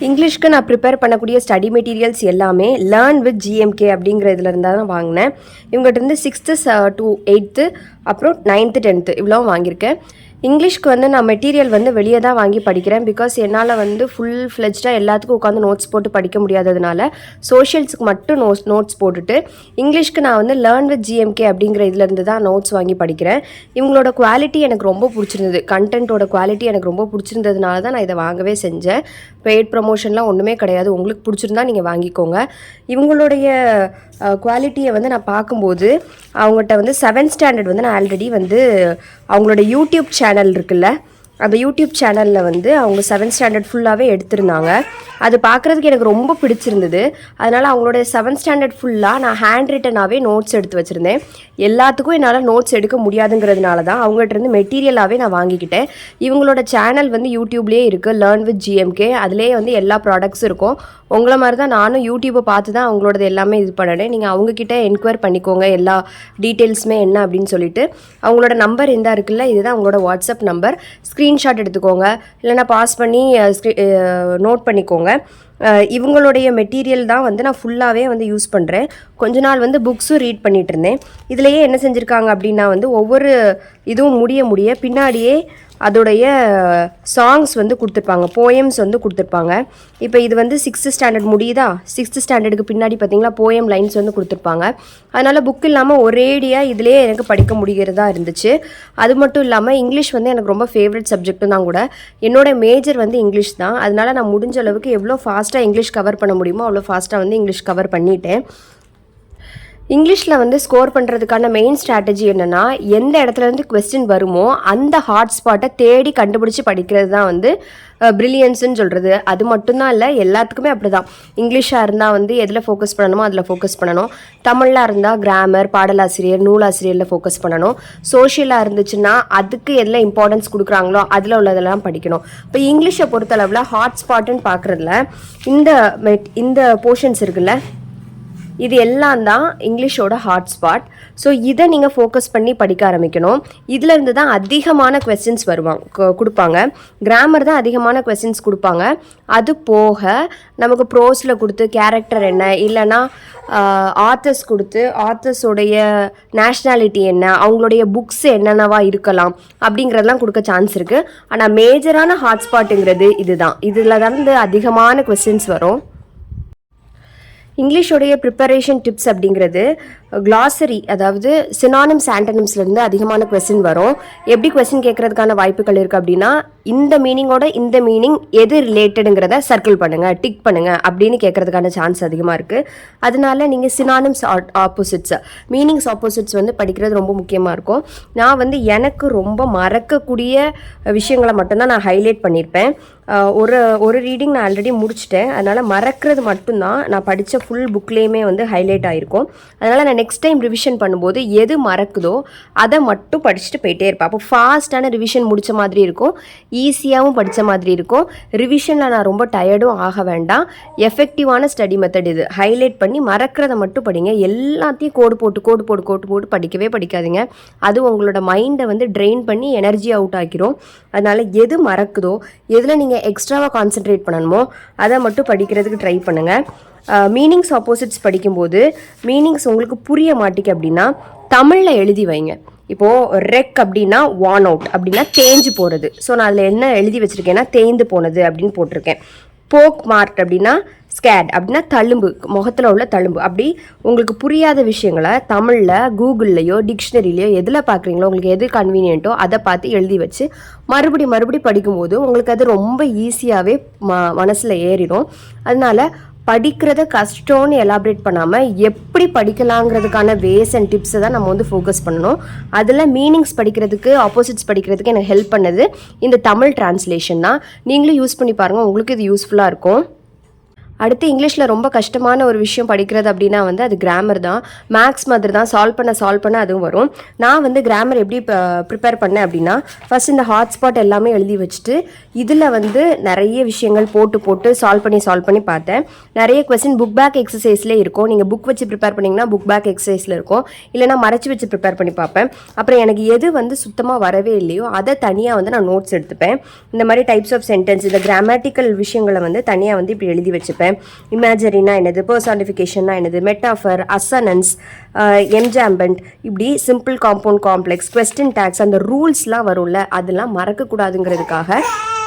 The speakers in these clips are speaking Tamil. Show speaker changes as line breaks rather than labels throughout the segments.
இங்கிலீஷ்க்கு நான் ப்ரிப்பேர் பண்ணக்கூடிய ஸ்டடி மெட்டீரியல்ஸ் எல்லாமே லேர்ன் வித் ஜிஎம்கே அப்படிங்கிற இதில் இருந்தால் தான் வாங்கினேன். இவங்ககிட்ட 6th to 8th அப்புறம் 9th 10th இவ்வளோ வாங்கியிருக்கேன். இங்கிலீஷ்க்கு நான் மெட்டீரியல் வெளியே தான் வாங்கி படிக்கிறேன். பிகாஸ் என்னால் ஃபுல் ஃப்ளெஜ்டாக எல்லாத்துக்கும் உட்காந்து நோட்ஸ் போட்டு படிக்க முடியாததுனால சோஷியல்ஸுக்கு மட்டும் நோட்ஸ் போட்டுட்டு இங்கிலீஷ்க்கு நான் லேர்ன் வித் ஜிஎம்கே அப்படிங்கிற இதுலேருந்து தான் நோட்ஸ் வாங்கி படிக்கிறேன். இவங்களோட குவாலிட்டி எனக்கு ரொம்ப பிடிச்சிருந்தது. கண்டென்ட்டோட குவாலிட்டி எனக்கு ரொம்ப பிடிச்சிருந்ததுனால தான் நான் இதை வாங்கவே செஞ்சேன். பெய்ட் ப்ரமோஷன்லாம் ஒன்றுமே கிடையாது. உங்களுக்கு பிடிச்சிருந்தா நீங்கள் வாங்கிக்கோங்க. இவங்களுடைய குவாலிட்டியை நான் பார்க்கும்போது அவங்ககிட்ட 7th ஸ்டாண்டர்ட் நான் ஆல்ரெடி அவங்களோட யூடியூப் சேனல் இருக்குல்ல, அந்த யூடியூப் சேனலில் அவங்க 7th ஸ்டாண்டர்ட் ஃபுல்லாகவே எடுத்திருந்தாங்க. அது பார்க்குறதுக்கு எனக்கு ரொம்ப பிடிச்சிருந்தது. அதனால் அவங்களோட 7th ஸ்டாண்டர்ட் ஃபுல்லாக நான் ஹேண்ட் ரிட்டனாகவே நோட்ஸ் எடுத்து வச்சுருந்தேன். எல்லாத்துக்கும் என்னால் நோட்ஸ் எடுக்க முடியாதுங்கிறதுனால தான் அவங்ககிட்ட மெட்டீரியலாகவே நான் வாங்கிக்கிட்டேன். இவங்களோட சேனல் யூடியூப்லேயே இருக்குது, லேர்ன் வித் ஜிஎம்கே. அதுலேயே எல்லா ப்ராடக்ட்ஸும் இருக்கும். உங்களை மாதிரி தான் நானும் யூடியூப்பை பார்த்து தான் அவங்களோடது எல்லாமே இது பண்ணினேன். நீங்கள் அவங்கக்கிட்ட என்கொயர் பண்ணிக்கோங்க எல்லா டீட்டெயில்ஸுமே என்ன அப்படின்னு சொல்லிட்டு. அவங்களோட நம்பர் இந்த இருக்குல்ல, இதுதான் அவங்களோட வாட்ஸ்அப் நம்பர். ஸ்க்ரீன்ஷாட் எடுத்துக்கோங்க, இல்லைனா பாஸ் பண்ணி நோட் பண்ணிக்கோங்க. இவங்களுடைய மெட்டீரியல் தான் நான் ஃபுல்லாகவே யூஸ் பண்ணுறேன். கொஞ்ச நாள் புக்ஸும் ரீட் பண்ணிகிட்டு இருந்தேன். இதுலேயே என்ன செஞ்சுருக்காங்க அப்படின்னா ஒவ்வொரு இதுவும் முடிய பின்னாடியே அதோடைய சாங்ஸ் கொடுத்துருப்பாங்க, போயம்ஸ் கொடுத்துருப்பாங்க. இப்போ இது 6th ஸ்டாண்டர்ட் முடியுதா, 6th ஸ்டாண்டர்டுக்கு பின்னாடி பார்த்தீங்களா போயம் லைன்ஸ் கொடுத்துருப்பாங்க. அதனால் புக் இல்லாமல் ஒரேடியாக இதிலே எனக்கு படிக்க முடிகிறதா இருந்துச்சு. அது மட்டும் இல்லாமல் இங்கிலீஷ் எனக்கு ரொம்ப ஃபேவரட் சப்ஜெக்ட்டும் தான் கூட. என்னோடய மேஜர் இங்கிலீஷ் தான். அதனால் நான் முடிஞ்ச அளவுக்கு எவ்வளோ ஃபாஸ்ட்டாக இங்கிலீஷ் கவர் பண்ண முடியுமோ அவ்வளோ ஃபாஸ்ட்டாக இங்கிலீஷ் கவர் பண்ணிட்டேன். இங்கிலீஷில் ஸ்கோர் பண்ணுறதுக்கான மெயின் ஸ்ட்ராட்டஜி என்னென்னா, எந்த இடத்துலேருந்து கொஸ்டின் வருமோ அந்த ஹாட்ஸ்பாட்டை தேடி கண்டுபிடிச்சி படிக்கிறது தான் ப்ரில்லியன்ஸுன்னு சொல்கிறது. அது மட்டும்தான் இல்லை, எல்லாத்துக்குமே அப்படி தான். இங்கிலீஷாக இருந்தால் எதில் ஃபோக்கஸ் பண்ணணுமோ அதில் ஃபோக்கஸ் பண்ணணும். தமிழில் இருந்தால் கிராமர், பாடலாசிரியர், நூலாசிரியரில் ஃபோக்கஸ் பண்ணணும். சோஷியலாக இருந்துச்சுன்னா அதுக்கு எதில் இம்பார்ட்டன்ஸ் கொடுக்குறாங்களோ அதில் உள்ளதெல்லாம் படிக்கணும். இப்போ இங்கிலீஷை பொறுத்தளவில் ஹாட்ஸ்பாட்டுன்னு பார்க்குறதுல இந்த போர்ஷன்ஸ் இருக்குல்ல, இது எல்லாம் தான் இங்கிலீஷோட ஹாட்ஸ்பாட். ஸோ இதை நீங்கள் ஃபோக்கஸ் பண்ணி படிக்க ஆரம்பிக்கணும். இதிலேருந்து தான் அதிகமான கொஸ்டின்ஸ் கொடுப்பாங்க. கிராமர் தான் அதிகமான கொஸ்டின்ஸ் கொடுப்பாங்க. அது போக நமக்கு ப்ரோஸில் கொடுத்து கேரக்டர் என்ன, இல்லைனா ஆத்தர்ஸ் கொடுத்து ஆத்தர்ஸோடைய நேஷ்னாலிட்டி என்ன, அவங்களுடைய புக்ஸ் என்னென்னவா இருக்கலாம் அப்படிங்கிறதெல்லாம் கொடுக்க சான்ஸ் இருக்குது. ஆனால் மேஜரான ஹாட்ஸ்பாட்டுங்கிறது இதுதான். இதில் தான் அதிகமான கொஸ்டின்ஸ் வரும். இங்கிலீஷோடைய ப்ரிப்பரேஷன் டிப்ஸ் அப்படிங்கிறது க்ளாசரி, அதாவது சினானிம்ஸ் ஆண்டனிம்ஸ்லேருந்து அதிகமான கொஸ்டின் வரும். எப்படி கொஸ்டின் கேட்குறதுக்கான வாய்ப்புகள் இருக்குது அப்படின்னா, இந்த மீனிங்கோட இந்த மீனிங் எது ரிலேட்டடுங்கிறத சர்க்கிள் பண்ணுங்கள், டிக் பண்ணுங்கள் அப்படின்னு கேட்குறதுக்கான சான்ஸ் அதிகமாக இருக்குது. அதனால நீங்கள் சினானிம்ஸ் ஆப்போசிட்ஸ், மீனிங்ஸ் ஆப்போசிட்ஸ் படிக்கிறது ரொம்ப முக்கியமாக இருக்கும். நான் எனக்கு ரொம்ப மறக்கக்கூடிய விஷயங்களை மட்டும்தான் நான் ஹைலைட் பண்ணியிருப்பேன். ஒரு ரீடிங் நான் ஆல்ரெடி முடிச்சிட்டேன். அதனால் மறக்கிறது மட்டும்தான் நான் படித்த ஃபுல் புக்லேயுமே ஹைலைட் ஆகிருக்கும். அதனால் நான் நெக்ஸ்ட் டைம் ரிவிஷன் பண்ணும்போது எது மறக்குதோ அதை மட்டும் படிச்சுட்டு போயிட்டே இருப்பேன். அப்போ ஃபாஸ்ட்டான ரிவிஷன் முடித்த மாதிரி இருக்கும், ஈஸியாகவும் படித்த மாதிரி இருக்கும். ரிவிஷனில் நான் ரொம்ப டயர்டும் ஆக வேண்டாம். எஃபெக்டிவான ஸ்டடி மெத்தட் இது. ஹைலைட் பண்ணி மறக்கிறத மட்டும் படிங்க. எல்லாத்தையும் கோடு போட்டு படிக்கவே படிக்காதீங்க. அது உங்களோட மைண்டை ட்ரெயின் பண்ணி எனர்ஜி அவுட் ஆக்கிரும். அதனால் எது மறக்குதோ, எதில் நீங்கள் எக்ஸ்ட்ராவாக கான்சென்ட்ரேட் பண்ணணுமோ அதை மட்டும் படிக்கிறதுக்கு ட்ரை பண்ணுங்கள். மீனிங்ஸ் ஆப்போசிட்ஸ் படிக்கும்போது மீனிங்ஸ் உங்களுக்கு புரிய மாட்டேங்க அப்படின்னா தமிழில் எழுதி வைங்க. இப்போது ரெக் அப்படின்னா வான் அவுட் அப்படின்னா தேஞ்சு போகிறது. ஸோ நான் அதில் என்ன எழுதி வச்சுருக்கேன்னா தேய்ந்து போனது அப்படின்னு போட்டிருக்கேன். போக் மார்க் அப்படின்னா ஸ்கேட் அப்படின்னா தழும்பு, முகத்தில் உள்ள தழும்பு. அப்படி உங்களுக்கு புரியாத விஷயங்களை தமிழில் கூகுள்லையோ டிக்ஷனரிலையோ எதில் பார்க்குறீங்களோ, உங்களுக்கு எது கன்வீனியன்ட்டோ அதை பார்த்து எழுதி வச்சு மறுபடி படிக்கும்போது உங்களுக்கு அது ரொம்ப ஈஸியாகவே மனசில் ஏறிடும். அதனால படிக்கிறத கஷ்டம்னு எலாபரேட் பண்ணாமல் எப்படி படிக்கலாங்கிறதுக்கான வேஸ் அண்ட் டிப்ஸை தான் நம்ம ஃபோக்கஸ் பண்ணணும். அதில் மீனிங்ஸ் படிக்கிறதுக்கு, ஆப்போசிட்ஸ் படிக்கிறதுக்கு எனக்கு ஹெல்ப் பண்ணது இந்த தமிழ் டிரான்ஸ்லேஷன் தான். நீங்களும் யூஸ் பண்ணி பாருங்கள், உங்களுக்கு இது யூஸ்ஃபுல்லாக இருக்கும். அடுத்து இங்கிலீஷில் ரொம்ப கஷ்டமான ஒரு விஷயம் படிக்கிறது அப்படின்னா வந்து அது கிராமர் தான். மேக்ஸ் மாதிரி தான் சால்வ் பண்ண அதுவும் வரும். நான் வந்து கிராமர் எப்படி ப்ரிப்பேர் பண்ணேன் அப்படின்னா, ஃபஸ்ட் இந்த ஹாட்ஸ்பாட் எல்லாமே எழுதி வச்சுட்டு இதில் வந்து நிறைய விஷயங்கள் போட்டு சால்வ் பண்ணி பார்த்தேன். நிறைய கொஸ்டின் புக் பேக் எக்ஸசைஸ்லேயே இருக்கும். நீங்கள் புக் வச்சு ப்ரிப்பேர் பண்ணிங்கன்னா புக் பேக் எக்ஸசைஸில் இருக்கும், இல்லைனா மறைச்சி வச்சு ப்ரிப்பேர் பண்ணி பார்ப்பேன். அப்புறம் எனக்கு எது வந்து சுத்தமாக வரவே இல்லையோ அதை தனியாக வந்து நான் நோட்ஸ் எடுத்துப்பேன். இந்த மாதிரி டைப்ஸ் ஆஃப் சென்டென்ஸ், இந்த கிராமட்டிக்கல் விஷயங்களை வந்து தனியாக வந்து இப்படி எழுதி வச்சுப்பேன். இமேஜரினா என்னது, பர்சானிஃபிகேஷன்னா என்னது, மெட்டாஃபர், அசனன்ஸ், எம்ஜாம்பண்ட், இப்படி simple compound complex, question tags, அந்த ரூல்ஸ்லாம் வரும்ல அதெல்லாம் மறக்கக்கூடாதுங்கிறதுக்காக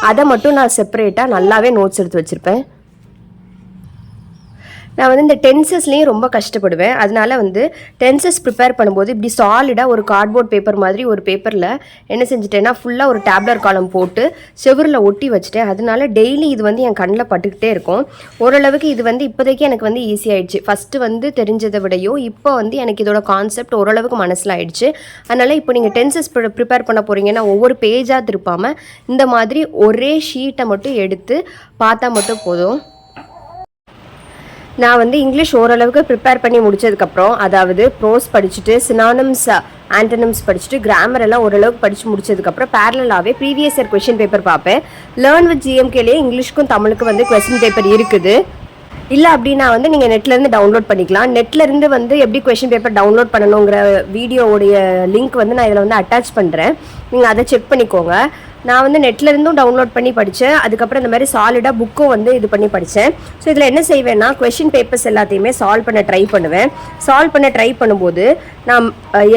அதை மட்டும் நான் செப்பரேட்டாக நல்லாவே நோட்ஸ் எடுத்து வச்சுருப்பேன். நான் வந்து இந்த டென்சஸ்லேயும் ரொம்ப கஷ்டப்படுவேன். அதனால வந்து டென்சஸ் ப்ரிப்பேர் பண்ணும்போது இப்படி சாலிடாக ஒரு கார்ட்போர்ட் பேப்பர் மாதிரி ஒரு பேப்பரில் என்ன செஞ்சுட்டேன்னா ஃபுல்லாக ஒரு டேப்லர் காலம் போட்டு செவரில் ஒட்டி வச்சுட்டேன். அதனால டெய்லி இது வந்து என் கண்ணில் பட்டுக்கிட்டே இருக்கும். ஓரளவுக்கு இது வந்து இப்போதைக்கு எனக்கு வந்து ஈஸி ஆகிடுச்சு. ஃபஸ்ட்டு வந்து தெரிஞ்சதை விடையோ இப்போ வந்து எனக்கு இதோட கான்செப்ட் ஓரளவுக்கு மனசில் ஆகிடுச்சு. அதனால் இப்போ நீங்கள் டென்சஸ் ப்ரிப்பேர் பண்ண போகிறீங்கன்னா ஒவ்வொரு பேஜாக திருப்பாமல் இந்த மாதிரி ஒரே ஷீட்டை மட்டும் எடுத்து பார்த்தா மட்டும் போதும். நான் வந்து இங்கிலீஷ் ஓரளவுக்கு ப்ரிப்பேர் பண்ணி முடிச்சதுக்கப்புறம், அதாவது ப்ரோஸ் படிச்சுட்டு சினானிம்ஸ் ஆண்டனிம்ஸ் படிச்சுட்டு கிராமர் எல்லாம் ஓரளவுக்கு படித்து முடிச்சதுக்கப்புறம் பேரலாகவே ப்ரீவியஸ் இயர் கொஷின் பேப்பர் பார்ப்பேன். லேர்ன் வித் ஜிஎம்கேலேயே இங்கிலீஷ்க்கும் தமிழுக்கும் வந்து கொஸ்டின் பேப்பர் இருக்குது. இல்லை அப்படின்னா வந்து நீங்கள் நெட்லேருந்து டவுன்லோட் பண்ணிக்கலாம். நெட்லேருந்து வந்து எப்படி கொஷின் பேப்பர் டவுன்லோட் பண்ணணுங்கிற வீடியோவுடைய லிங்க் வந்து நான் இதில் வந்து அட்டாச் பண்ணுறேன். நீங்கள் அதை செக் பண்ணிக்கோங்க. நான் வந்து நெட்லேருந்தும் டவுன்லோட் பண்ணி படித்தேன். அதுக்கப்புறம் இந்த மாதிரி சாலிடாக புக்கும் வந்து இது பண்ணி படித்தேன். ஸோ இதில் என்ன செய்வேன்னா கொஷின் பேப்பர்ஸ் எல்லாத்தையுமே சால்வ் பண்ண ட்ரை பண்ணுவேன். சால்வ் பண்ண ட்ரை பண்ணும்போது நான்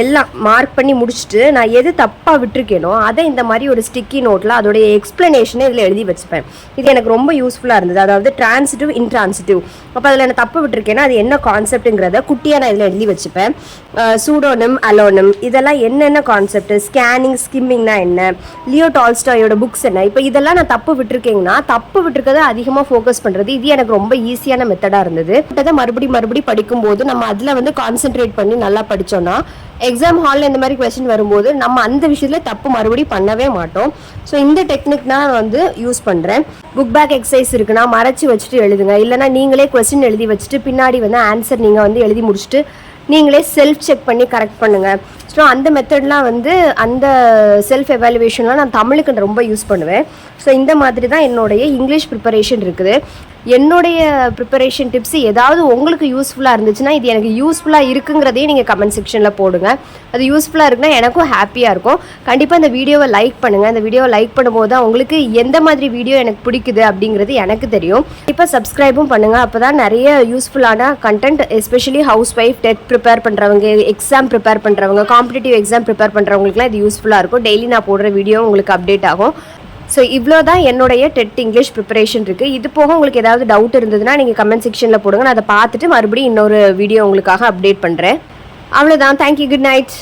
எல்லாம் மார்க் பண்ணி முடிச்சுட்டு நான் எது தப்பாக விட்டுருக்கேனோ அதை இந்த மாதிரி ஒரு ஸ்டிக்கி நோட்டில் அதோடைய எக்ஸ்ப்ளனேஷனை இதில் எழுதி வச்சுப்பேன். இது எனக்கு ரொம்ப யூஸ்ஃபுல்லாக இருந்தது. அதாவது டிரான்சிட்டிவ், இன்ட்ரான்சிட்டிவ். அப்போ அதில் நான் தப்பு விட்டுருக்கேன்னா அது என்ன கான்செப்ட்டுங்கிறத குட்டியாக நான் இதில் எழுதி வச்சுப்பேன். சூடோனிம், அலோனிம், இதெல்லாம் என்னென்ன கான்செப்ட், ஸ்கேனிங், ஸ்கிம்மிங்னா என்ன, லியோ டால்ஸ்டாயோட புக்ஸ் என்ன, இப்போ இதெல்லாம் நான் தப்பு விட்டுருக்கேங்கன்னா தப்பு விட்டுருக்கதை அதிகமாக ஃபோக்கஸ் பண்ணுறது இது எனக்கு ரொம்ப ஈஸியான மெத்தடாக இருந்தது. அதை மறுபடி படிக்கும்போது நம்ம அதில் வந்து கான்சென்ட்ரேட் பண்ணி நல்லா படித்தோன்னா எக்ஸாம் ஹாலில் இந்த மாதிரி கொஸ்டின் வரும்போது நம்ம அந்த விஷயத்தில் தப்பு மறுபடியும் பண்ணவே மாட்டோம். ஸோ இந்த டெக்னிக் நான் வந்து யூஸ் பண்ணுறேன். புக் பேக் எக்ஸசைஸ் இருக்குன்னா மறைச்சி வச்சுட்டு எழுதுங்க. இல்லைனா நீங்களே கொஸ்டின் எழுதி வச்சுட்டு பின்னாடி வந்து ஆன்சர் நீங்கள் வந்து எழுதி முடிச்சுட்டு நீங்களே செல்ஃப் செக் பண்ணி கரெக்ட் பண்ணுங்கள். ஸோ அந்த மெத்தட்லாம் வந்து அந்த செல்ஃப் எவாலுவேஷன்லாம் நான் தமிழுக்கு ரொம்ப யூஸ் பண்ணுவேன். ஸோ இந்த மாதிரி தான் என்னுடைய இங்கிலீஷ் ப்ரிப்பரேஷன் இருக்குது. என்னுடைய ப்ரிப்பரேஷன் டிப்ஸ் ஏதாவது உங்களுக்கு யூஸ்ஃபுல்லாக இருந்துச்சுன்னா இது எனக்கு யூஸ்ஃபுல்லாக இருக்குங்கிறதையும் நீங்கள் கமெண்ட் செக்ஷனில் போடுங்க. அது யூஸ்ஃபுல்லாக இருக்குன்னா எனக்கும் ஹாப்பியாக இருக்கும். கண்டிப்பாக இந்த வீடியோவை லைக் பண்ணுங்கள். இந்த வீடியோவை லைக் பண்ணும்போது தான் உங்களுக்கு எந்த மாதிரி வீடியோ எனக்கு பிடிக்குது அப்படிங்கிறது எனக்கு தெரியும். இப்போ சப்ஸ்கிரைபும் பண்ணுங்கள். அப்போ தான் நிறைய யூஸ்ஃபுல்லான content, especially housewife, TET prepare பண்ணுறவங்க, எக்ஸாம் ப்ரிப்பேர் பண்ணுறவங்க, காம்படிட்டிவ் எக்ஸாம் ப்ரிப்பேர் பண்ணுறவங்களுக்குலாம் இது யூஸ்ஃபுல்லாக இருக்கும். டெய்லி நான் போடுற வீடியோ உங்களுக்கு அப்டேட் ஆகும். ஸோ இவ்வளோ தான் என்னுடைய டெட் இங்கிலீஷ் ப்ரிப்பரேஷன் இருக்குது. இது போக உங்களுக்கு ஏதாவது டவுட் இருந்ததுன்னா நீங்கள் கமெண்ட் செக்ஷனில் போடுங்க. நான் அதை பார்த்துட்டு மறுபடியும் இன்னொரு வீடியோ உங்களுக்காக அப்டேட் பண்ணுறேன். அவ்வளோதான். தேங்க்யூ. Good night.